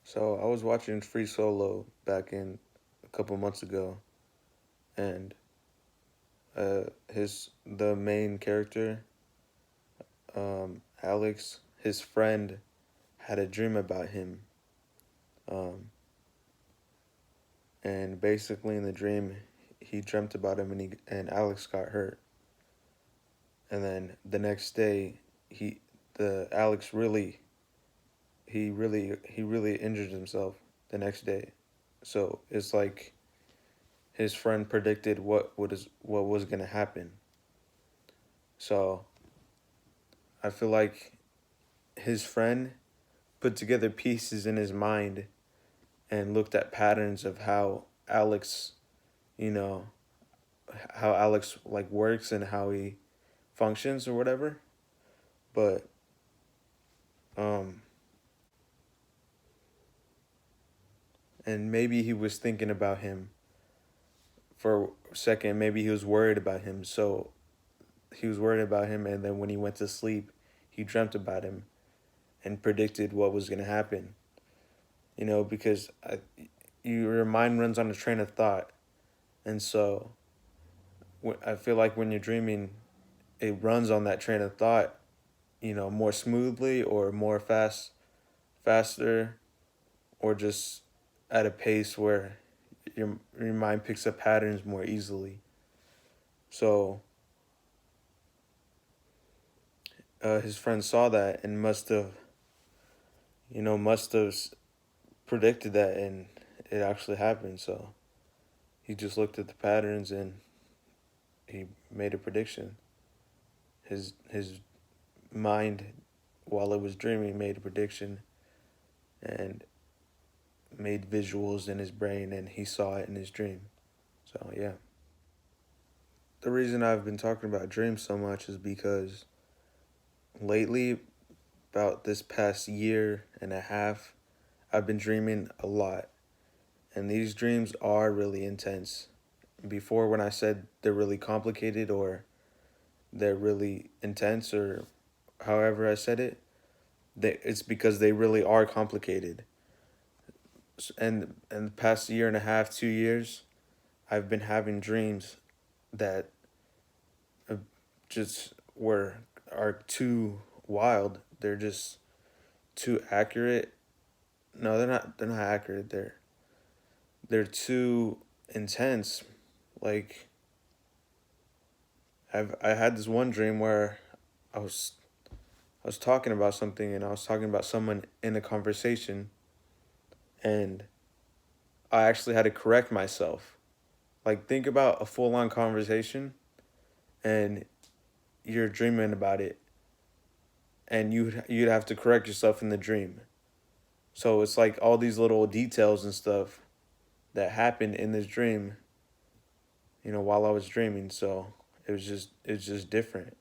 So I was watching Free Solo back in a couple months ago, and the main character, Alex, his friend had a dream about him, um, and basically in the dream, he dreamt about him, and Alex got hurt, and then the next day, he the Alex really injured himself the next day, so it's like his friend predicted what was gonna happen. So I feel like his friend put together pieces in his mind and looked at patterns of you know, how Alex like works and how he functions or whatever. But um and maybe he was thinking about him for a second, maybe he was worried about him. So he was worried about him, and then when he went to sleep, he dreamt about him and predicted what was going to happen. Because your mind runs on a train of thought. And so I feel like when you're dreaming, it runs on that train of thought, more smoothly or faster, or just at a pace where your mind picks up patterns more easily. So his friend saw that and must have predicted that, and it actually happened. So he just looked at the patterns and he made a prediction. His mind, while it was dreaming, made a prediction and made visuals in his brain, and he saw it in his dream. So yeah. The reason I've been talking about dreams so much is because lately, about this past year and a half, I've been dreaming a lot. And these dreams are really intense. Before, when I said they're really complicated or they're really intense, or however I said it, it's because they really are complicated. And the past year and a half, 2 years, I've been having dreams that uh, just are too wild. They're just too accurate. No, they're not. They're not accurate. They're too intense. Like I had this one dream where I was I was talking about something, and I was talking about someone in a conversation, and I actually had to correct myself. Like, think about a full on conversation, and you're dreaming about it, and you'd have to correct yourself in the dream. So it's like all these little details and stuff that happened in this dream, while I was dreaming. So it's just different.